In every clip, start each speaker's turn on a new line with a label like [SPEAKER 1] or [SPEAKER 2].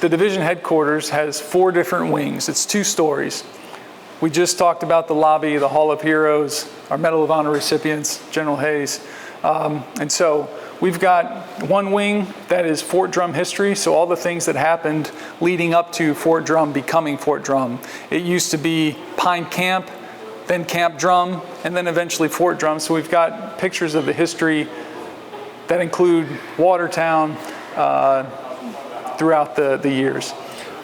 [SPEAKER 1] The division headquarters has 4 different wings. It's 2 stories. We just talked about the lobby, the Hall of Heroes, our Medal of Honor recipients, General Hayes. And so we've got one wing that is Fort Drum history, so all the things that happened leading up to Fort Drum becoming Fort Drum. It used to be Pine Camp, then Camp Drum, and then eventually Fort Drum. So we've got pictures of the history that include Watertown, throughout the years.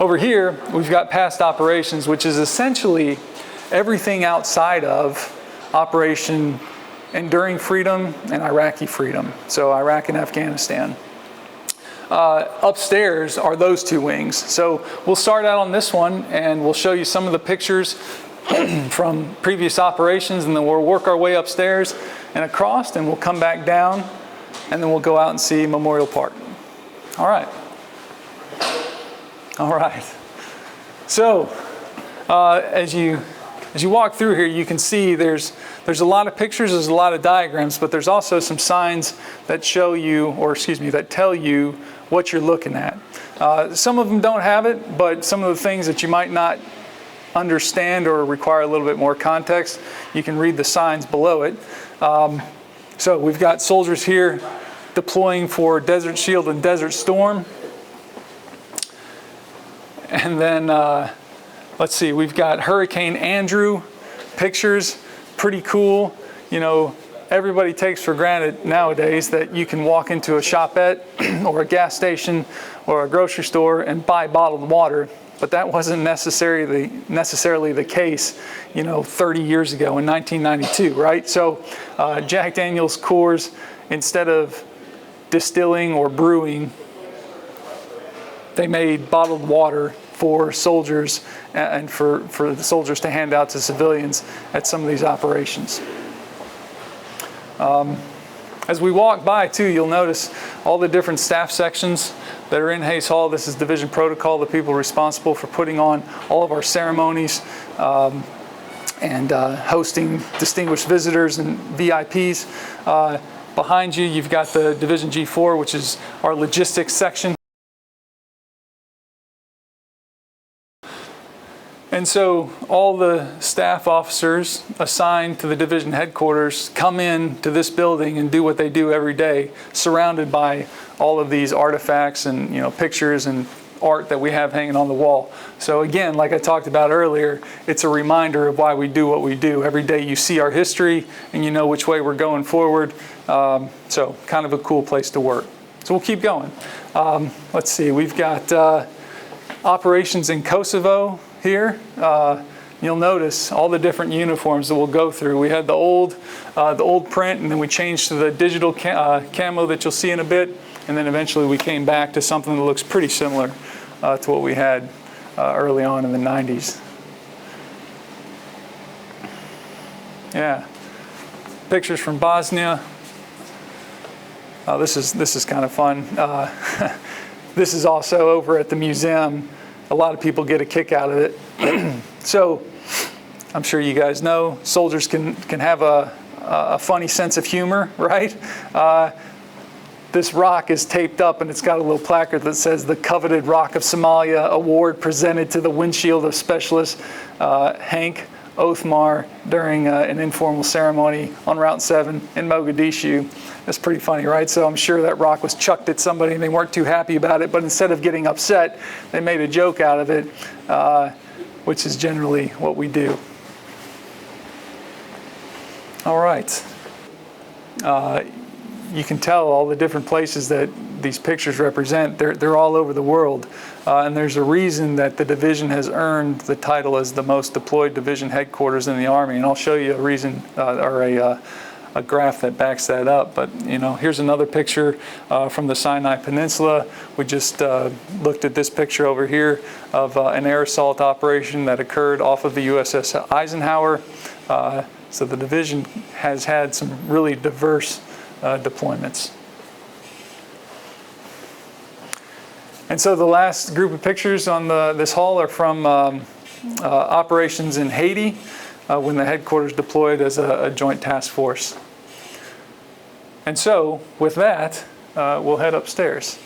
[SPEAKER 1] Over here, we've got past operations, which is essentially everything outside of Operation Enduring Freedom and Iraqi Freedom, so Iraq and Afghanistan. Upstairs are those 2 wings. So we'll start out on this one, and we'll show you some of the pictures from previous operations, and then we'll work our way upstairs and across, and we'll come back down, and then we'll go out and see Memorial Park. All right. All right. So as you walk through here, you can see there's a lot of pictures, there's a lot of diagrams, but there's also some signs that show you, or excuse me, that tell you what you're looking at. Some of them don't have it, but some of the things that you might not understand or require a little bit more context, you can read the signs below it. So we've got soldiers here deploying for Desert Shield and Desert Storm. And then, let's see, we've got Hurricane Andrew pictures, pretty cool. You know, everybody takes for granted nowadays that you can walk into a shopette or a gas station or a grocery store and buy bottled water, but that wasn't necessarily the case, you know, 30 years ago in 1992, right? So Jack Daniel's Coors, instead of distilling or brewing, they made bottled water for soldiers and for the soldiers to hand out to civilians at some of these operations. As we walk by too, you'll notice all the different staff sections that are in Hayes Hall. This is Division Protocol, the people responsible for putting on all of our ceremonies and hosting distinguished visitors and VIPs. Behind you, you've got the Division G4, which is our logistics section. And so all the staff officers assigned to the division headquarters come in to this building and do what they do every day, surrounded by all of these artifacts and, you know, pictures and art that we have hanging on the wall. So again, like I talked about earlier, it's a reminder of why we do what we do. Every day you see our history and you know which way we're going forward. So kind of a cool place to work. So we'll keep going. Let's see, we've got operations in Kosovo here. You'll notice all the different uniforms that we'll go through. We had the old print, and then we changed to the digital camo that you'll see in a bit, and then eventually we came back to something that looks pretty similar to what we had early on in the 90s. Yeah, pictures from Bosnia. This is kind of fun. This is also over at the museum. A lot of people get a kick out of it. So I'm sure you guys know soldiers can have a funny sense of humor, right? This rock is taped up and it's got a little placard that says the coveted Rock of Somalia award presented to the windshield of Specialist Hank Othmar during an informal ceremony on Route 7 in Mogadishu. That's pretty funny, right? So I'm sure that rock was chucked at somebody and they weren't too happy about it, but instead of getting upset, they made a joke out of it, which is generally what we do. All right. You can tell all the different places that these pictures represent. They're all over the world. And there's a reason that the division has earned the title as the most deployed division headquarters in the Army. And I'll show you a reason or a graph that backs that up. But you know, here's another picture from the Sinai Peninsula. We just looked at this picture over here of an air assault operation that occurred off of the USS Eisenhower. So the division has had some really diverse deployments. And so the last group of pictures on this hall are from operations in Haiti when the headquarters deployed as a joint task force. And so with that, we'll head upstairs.